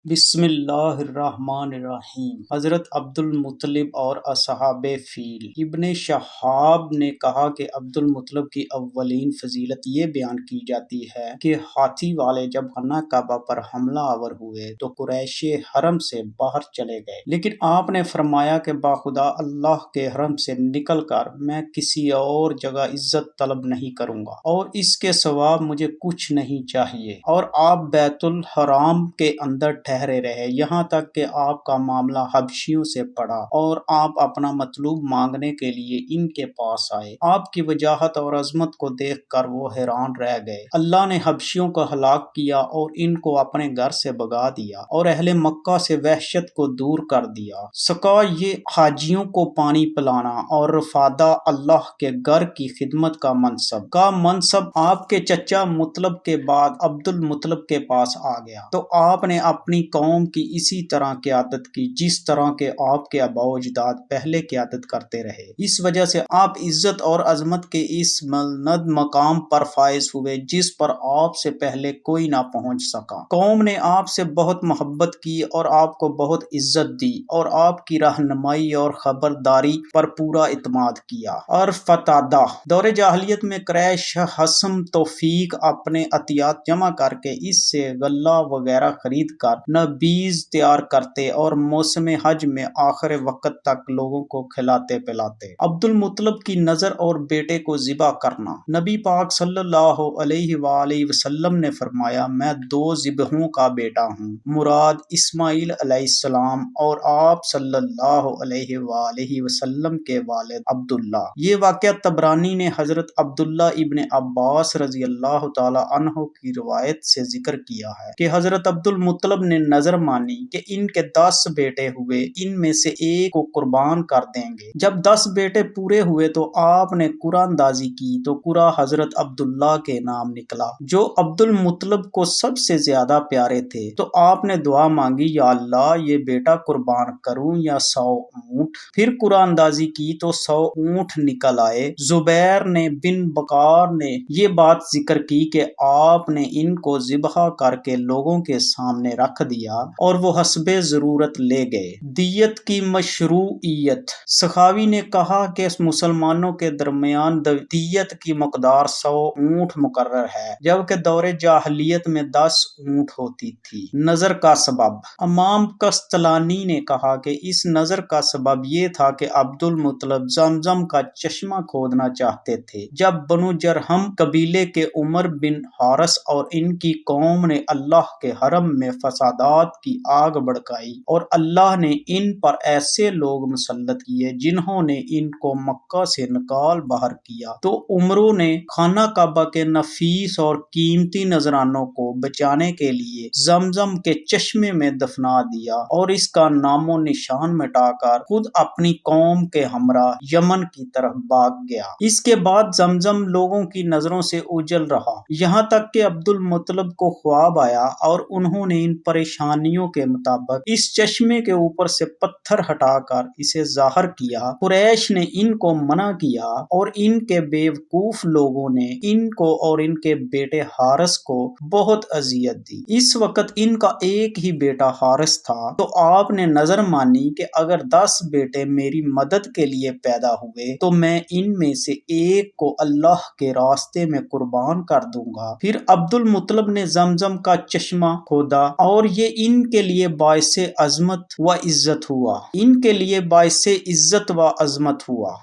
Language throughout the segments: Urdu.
بسم اللہ الرحمن الرحیم۔ حضرت عبد المطلب اور اصحاب فیل۔ ابن شہاب نے کہا کہ عبد المطلب کی اولین فضیلت یہ بیان کی جاتی ہے کہ ہاتھی والے جب خانہ کعبہ پر حملہ آور ہوئے تو قریش حرم سے باہر چلے گئے، لیکن آپ نے فرمایا کہ باخدا اللہ کے حرم سے نکل کر میں کسی اور جگہ عزت طلب نہیں کروں گا اور اس کے سوا مجھے کچھ نہیں چاہیے، اور آپ بیت الحرام کے اندر ٹھہرے رہے یہاں تک کہ آپ کا معاملہ حبشیوں سے پڑا اور آپ اپنا مطلوب مانگنے کے لیے ان کے پاس آئے۔ آپ کی وجاہت اور عظمت کو دیکھ کر وہ حیران رہ گئے۔ اللہ نے حبشیوں کو ہلاک کیا اور ان کو اپنے گھر سے بھگا دیا اور اہل مکہ سے وحشت کو دور کر دیا۔ سکا یہ حاجیوں کو پانی پلانا اور رفادہ اللہ کے گھر کی خدمت کا منصب آپ کے چچا مطلب کے بعد عبد المطلب کے پاس آ گیا، تو آپ نے اپنی قوم کی اسی طرح قیادت کی جس طرح کے آپ کے آباء و اجداد پہلے قیادت کرتے رہے۔ اس وجہ سے آپ عزت اور عظمت کے اس بلند مقام پر فائز ہوئے جس پر آپ سے پہلے کوئی نہ پہنچ سکا۔ قوم نے آپ سے بہت محبت کی اور آپ کو بہت عزت دی اور آپ کی رہنمائی اور خبرداری پر پورا اعتماد کیا۔ اور فتادہ دور جاہلیت میں قریش حسم توفیق اپنے عطیات جمع کر کے اس سے غلہ وغیرہ خرید کر نبیذ تیار کرتے اور موسم حج میں آخر وقت تک لوگوں کو کھلاتے پلاتے۔ عبد المطلب کی نظر اور بیٹے کو ذبح کرنا۔ نبی پاک صلی اللہ علیہ وآلہ وسلم نے فرمایا، میں دو ذبحوں کا بیٹا ہوں، مراد اسماعیل علیہ السلام اور آپ صلی اللہ علیہ وآلہ وسلم کے والد عبداللہ۔ یہ واقعہ طبرانی نے حضرت عبداللہ ابن عباس رضی اللہ تعالی عنہ کی روایت سے ذکر کیا ہے کہ حضرت عبد المطلب نے نظر مانی کہ ان کے 10 بیٹے ہوئے، ان میں سے ایک کو قربان کر دیں گے۔ جب 10 بیٹے پورے ہوئے تو آپ نے قرعہ اندازی کی تو قرعہ حضرت عبداللہ کے نام نکلا جو عبد المطلب کو سب سے زیادہ پیارے تھے، تو آپ نے دعا مانگی، یا اللہ یہ بیٹا قربان کروں یا 100 اونٹ؟ پھر قرعہ اندازی کی تو 100 اونٹ نکل آئے۔ زبیر نے بن بکار نے یہ بات ذکر کی کہ آپ نے ان کو ذبح کر کے لوگوں کے سامنے رکھ دیا اور وہ حسب ضرورت لے گئے۔ دیت کی مشروعیت۔ سخاوی نے کہا کہ مسلمانوں کے درمیان دیت کی مقدار 100 اونٹ مقرر ہے، جبکہ دور جاہلیت میں 10 اونٹ ہوتی تھی۔ نظر کا سبب۔ امام قسطلانی نے کہا کہ اس نظر کا سبب یہ تھا کہ عبد المطلب زمزم کا چشمہ کھودنا چاہتے تھے۔ جب بنو جرہم قبیلے کے عمر بن حارث اور ان کی قوم نے اللہ کے حرم میں فسادات کی آگ بھڑکائی اور اللہ نے ان پر ایسے لوگ مسلط کیے جنہوں نے ان کو مکہ سے نکال باہر کیا، تو عمروں نے خانہ کعبہ کے نفیس اور قیمتی نذرانوں کو بچانے کے لیے زمزم کے چشمے میں دفنا دیا اور اس کا نام و نشان مٹا کر خود اپنی قوم کے ہمراہ یمن کی طرف بھاگ گیا۔ اس کے بعد زمزم لوگوں کی نظروں سے اوجھل رہا، یہاں تک کہ عبد المطلب کو خواب آیا اور انہوں نے ان پریشانیوں کے مطابق اس چشمے کے اوپر سے پتھر ہٹا کر اسے ظاہر کیا۔ قریش نے ان کو منع کیا اور ان کے بیوقوف لوگوں نے ان کو اور ان کے بیٹے حارث کو بہت اذیت دی۔ اس وقت ان کا ایک ہی بیٹا حارث تھا، تو آپ نے نظر مانی کہ اگر 10 بیٹے میری مدد کے لیے پیدا ہوئے تو میں ان میں سے ایک کو اللہ کے راستے میں قربان کر دوں گا۔ پھر عبد المطلب نے زمزم کا چشمہ کھودا اور یہ ان کے لیے باعث عظمت و عزت ہوا۔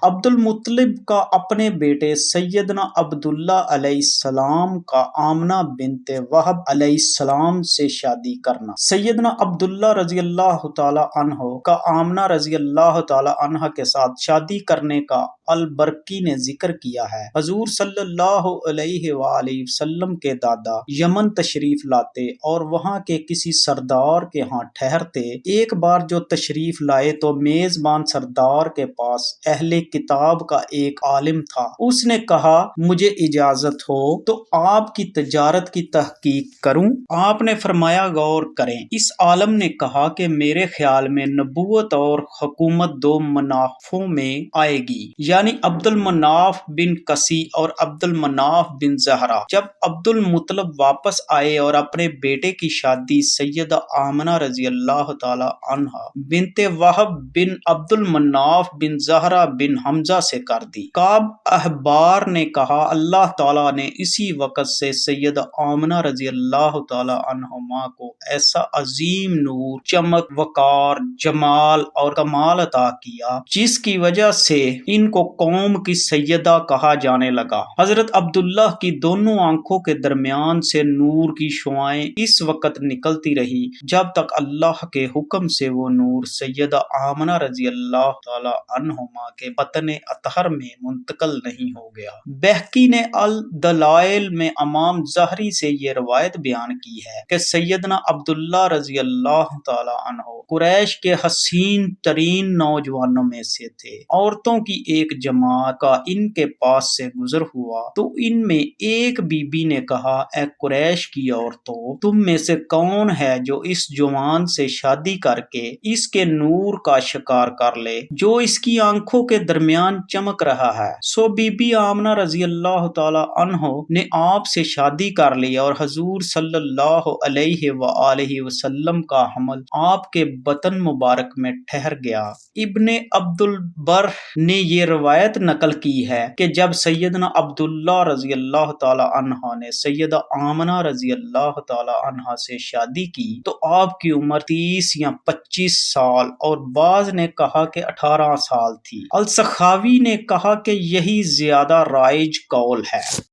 عبد المطلب کا اپنے بیٹے سیدنا عبداللہ علیہ السلام کا آمنہ بنت وہب علیہ السلام سے شادی کرنا۔ سیدنا عبداللہ رضی اللہ تعالی عنہ کا آمنہ رضی اللہ تعالی عنہ کے ساتھ شادی کرنے کا البرقی نے ذکر کیا ہے۔ حضور صلی اللہ علیہ وآلہ وسلم کے دادا یمن تشریف لاتے اور وہاں کے کسی سردار کے ہاں ٹھہرتے۔ ایک بار جو تشریف لائے تو میزبان سردار کے پاس اہل کتاب کا ایک عالم تھا۔ اس نے کہا، مجھے اجازت ہو تو آپ کی تجارت کی تحقیق کروں؟ آپ نے فرمایا، غور کریں۔ اس عالم نے کہا کہ میرے خیال میں نبوت اور حکومت 2 منافوں میں آئے گی، یعنی عبد المناف بن قسی اور عبد المناف بن زہرہ۔ جب عبد المطلب واپس آئے اور اپنے بیٹے کی شادی سیدہ آمنہ رضی اللہ تعالی عنہا بنت وہب بن عبد المناف بن زہرہ بن حمزہ سے کر دی۔ کعب احبار نے کہا اللہ تعالیٰ نے اسی وقت سے سیدہ آمنہ رضی اللہ تعالی عنہما کو ایسا عظیم نور، چمک، وقار، جمال اور کمال عطا کیا جس کی وجہ سے ان کو قوم کی سیدہ کہا جانے لگا۔ حضرت عبداللہ کی دونوں آنکھوں کے درمیان سے نور کی شعاعیں اس وقت نکلتی رہی جب تک اللہ کے حکم سے وہ نور سیدہ آمنہ رضی اللہ تعالی عنہما کے بطن اطہر میں منتقل نہیں ہو گیا۔ بہقی نے الدلائل میں امام زہری سے یہ روایت بیان کی ہے کہ سیدنا عبداللہ رضی اللہ تعالی عنہ قریش کے حسین ترین نوجوانوں میں سے تھے۔ عورتوں کی ایک جماعت کا ان کے پاس سے گزر ہوا تو ان میں ایک بی بی نے کہا، اے قریش کی عورتوں، تم میں سے کون ہے جو اس جوان سے شادی کر کے اس کے نور کا شکار کر لے جو اس کی آنکھوں کے درمیان چمک رہا ہے؟ سو بی بی آمنہ رضی اللہ تعالی عنہ نے آپ سے شادی کر لی اور حضور صلی اللہ علیہ وآلہ وسلم کا حمل آپ کے بطن مبارک میں ٹھہر گیا۔ ابن عبد البر نے یہ روایت نقل کی ہے کہ جب سیدنا عبداللہ رضی اللہ تعالی عنہ نے سیدہ آمنہ رضی اللہ تعالی عنہ سے شادی کی تو آپ کی عمر 30 یا 25 سال اور بعض نے کہا کہ 18 سال تھی۔ السخاوی نے کہا کہ یہی زیادہ رائج قول ہے۔